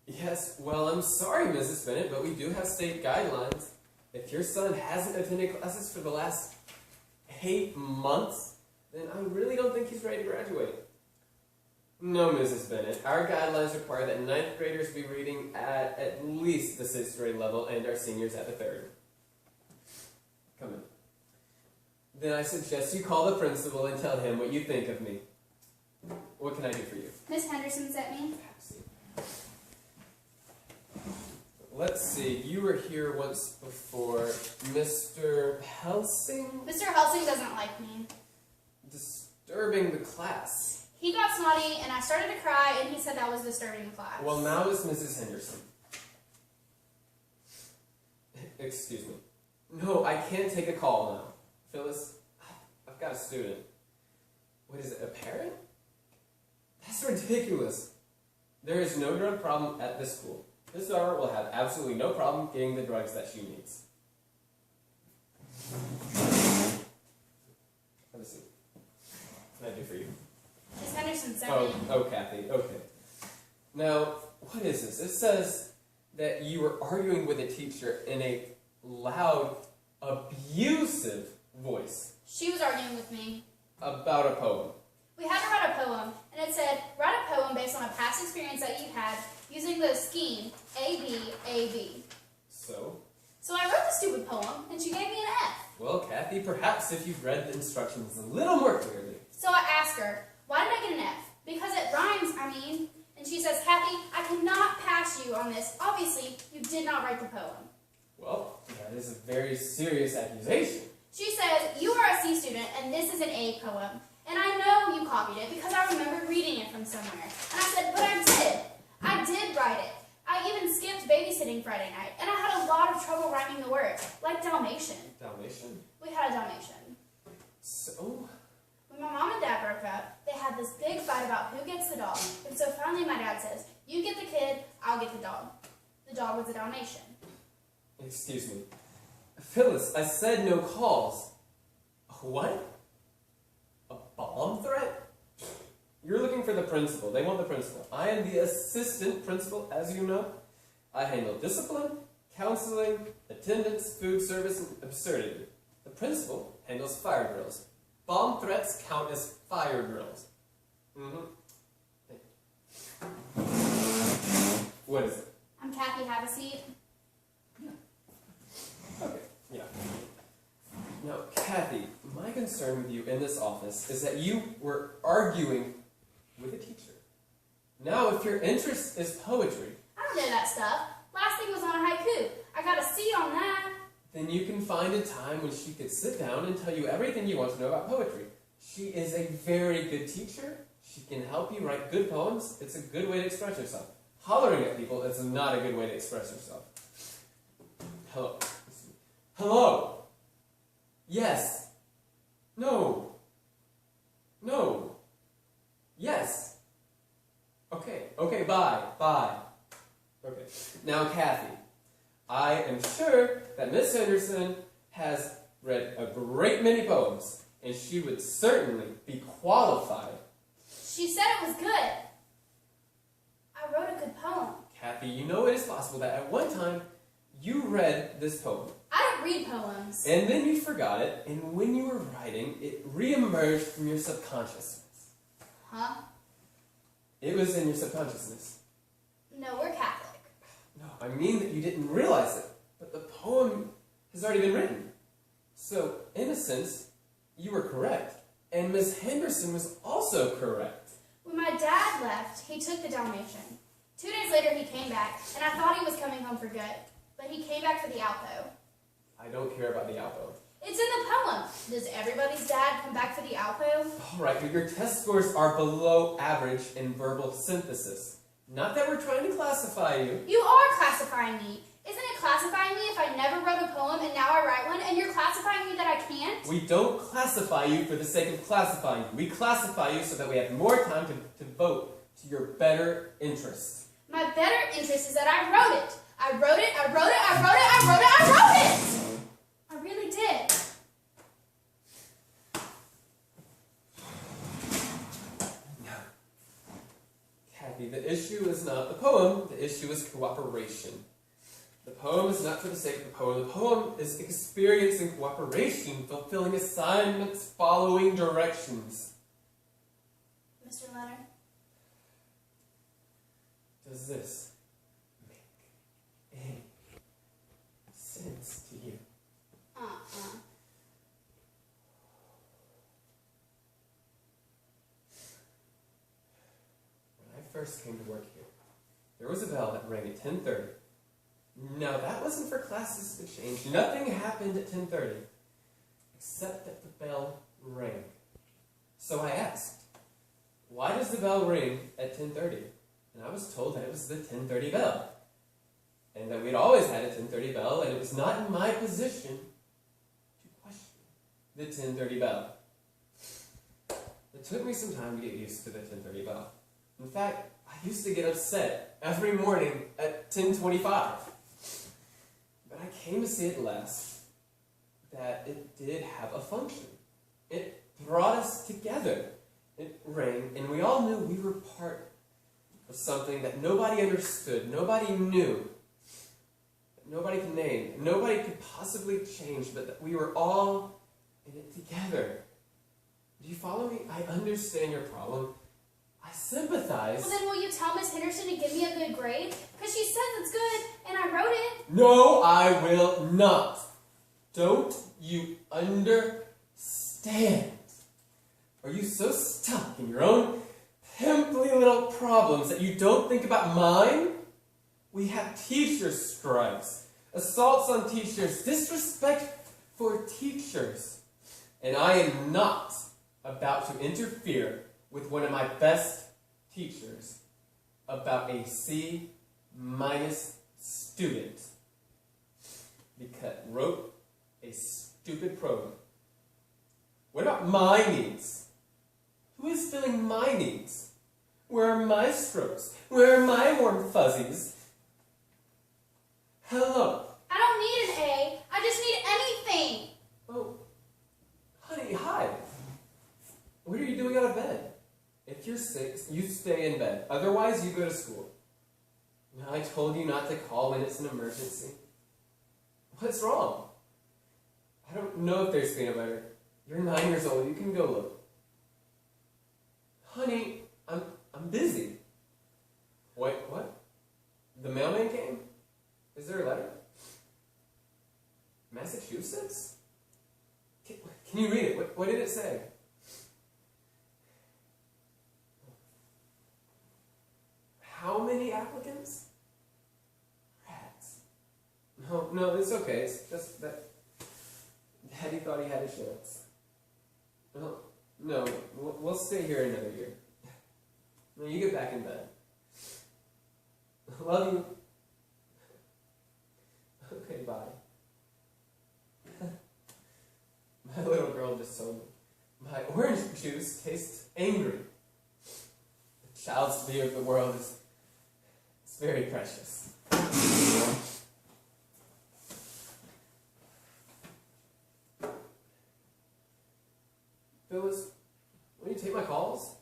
Yes, well, I'm sorry, Mrs. Bennett, but we do have state guidelines. If your son hasn't attended classes for the last 8 months, then I really don't think he's ready to graduate. No, Mrs. Bennett. Our guidelines require that 9th graders be reading at least the 6th grade level and our seniors at the 3rd. Come in. Then I suggest you call the principal and tell him what you think of me. What can I do for you? Miss Henderson sent me. Let's see, you were here once before. Mr. Helsing? Mr. Helsing doesn't like me. Disturbing the class. He got snotty and I started to cry and he said that was disturbing the class. Well, now it's Mrs. Henderson. Excuse me. No, I can't take a call now. Phyllis, I've got a student. What is it, a parent? That's ridiculous. There is no drug problem at this school. This daughter will have absolutely no problem getting the drugs that she needs. Have a seat. What can I do for you? Miss Henderson sent me. Oh, Kathy, okay. Now, what is this? It says that you were arguing with a teacher in a loud, abusive voice. She was arguing with me. About a poem. We had to write a poem, and it said, write a poem based on a past experience that you had using the scheme A-B-A-B. So? So I wrote the stupid poem, and she gave me an F. Well, Kathy, perhaps if you've read the instructions a little more clearly. So I asked her, why did I get an F? Because it rhymes, I mean. And she says, Kathy, I cannot pass you on this. Obviously, you did not write the poem. Well, that is a very serious accusation. She says, you are a C student, and this is an A poem. And I know you copied it because I remember reading it from somewhere. And I said, but I did. I did write it. I even skipped babysitting Friday night, and I had a lot of trouble rhyming the words, like Dalmation. Dalmation? We had a Dalmation. So? When my mom and dad broke up, they had this big fight about who gets the dog. And so finally my dad says, you get the kid, I'll get the dog. The dog was a Dalmatian. Excuse me. Phyllis, I said no calls. What? A bomb threat? You're looking for the principal. They want the principal. I am the assistant principal, as you know. I handle discipline, counseling, attendance, food service, and absurdity. The principal handles fire drills. Bomb threats count as fire drills. What is it? I'm Kathy, have a seat. Okay, yeah. Now, Kathy, my concern with you in this office is that you were arguing with a teacher. Now, if your interest is poetry, I don't know that stuff. Last thing was on a haiku. I got a C on that. then you can find a time when she could sit down and tell you everything you want to know about poetry. She is a very good teacher. She can help you write good poems. It's a good way to express yourself. Hollering at people is not a good way to express yourself. Hello. Hello. Yes. No. No. Yes. Okay. Okay, bye. Bye. Okay. Now, Kathy, I am sure that Miss Henderson has read a great many poems, and she would certainly be qualified. She said it was good. I wrote a good poem. Kathy, you know it is possible that at one time you read this poem. I don't read poems. And then you forgot it, and when you were writing, it re-emerged from your subconsciousness. Huh? It was in your subconsciousness. No, we're Catholic. No, I mean that you didn't realize it, but the poem has already been written. So, in a sense, you were correct. And Miss Henderson was also correct. When my dad left, he took the Dalmatian. 2 days later, he came back, and I thought he was coming home for good. But he came back for the Alpo. I don't care about the Alpo. It's in the poem. Does everybody's dad come back for the Alpo? Alright, but your test scores are below average in verbal synthesis. Not that we're trying to classify you. You are classifying me. Isn't it classifying me if I never wrote a poem and now I write one, and you're classifying me that I can't? We don't classify you for the sake of classifying you. We classify you so that we have more time to devote to your better interest. My better interest is that I wrote it. I wrote it, I wrote it, I wrote it, I wrote it, I wrote it! I really did. Kathy, the issue is not the poem. poem, the issue is cooperation. The poem is not for the sake of the poem. The poem is experiencing cooperation, fulfilling assignments, following directions. Mr. Leonard? Does this make any sense to you? When I first came to work here, there was a bell that rang at 10:30. Now, that wasn't for classes to change. Nothing happened at 10:30, except that the bell rang. So I asked, why does the bell ring at 10:30? And I was told that it was the 10:30 bell. And that we'd always had a 10:30 bell, and it was not in my position to question the 10:30 bell. It took me some time to get used to the 10:30 bell. In fact, I used to get upset every morning at 10:25. But I came to see at last that it did have a function. It brought us together. It rang, and we all knew we were part of something that nobody understood, nobody knew, that nobody could name, nobody could possibly change, but that we were all in it together. Do you follow me? I understand your problem. I sympathize. Well, then will you tell Miss Henderson to give me a good grade? Because she says it's good, and I wrote it. No, I will not. Don't you understand? Are you so stuck in your own pimply little problems that you don't think about mine? We have teacher strikes, assaults on teachers, disrespect for teachers. And I am not about to interfere with one of my best teachers about a C- student because wrote a stupid program. What about my needs? Who is filling my needs? Where are my strokes? Where are my warm fuzzies? Hello. I don't need an A. I just need anything. Oh, honey, hi. What are you doing out of bed? If you're sick, you stay in bed. Otherwise, you go to school. Now, I told you not to call when it's an emergency. What's wrong? I don't know if there's peanut butter. You're 9 years old. You can go look. Honey, I'm busy. Wait, what? The mailman came? Is there a letter? Massachusetts? Can you read it? What did it say? How many applicants? Rats. No, it's okay. It's just that Daddy thought he had a chance. No, we'll stay here another year. No, you get back in bed. Love you. Okay, bye. My little girl just told me my orange juice tastes angry. The child's view of the world is very precious. Phyllis, will you take my calls?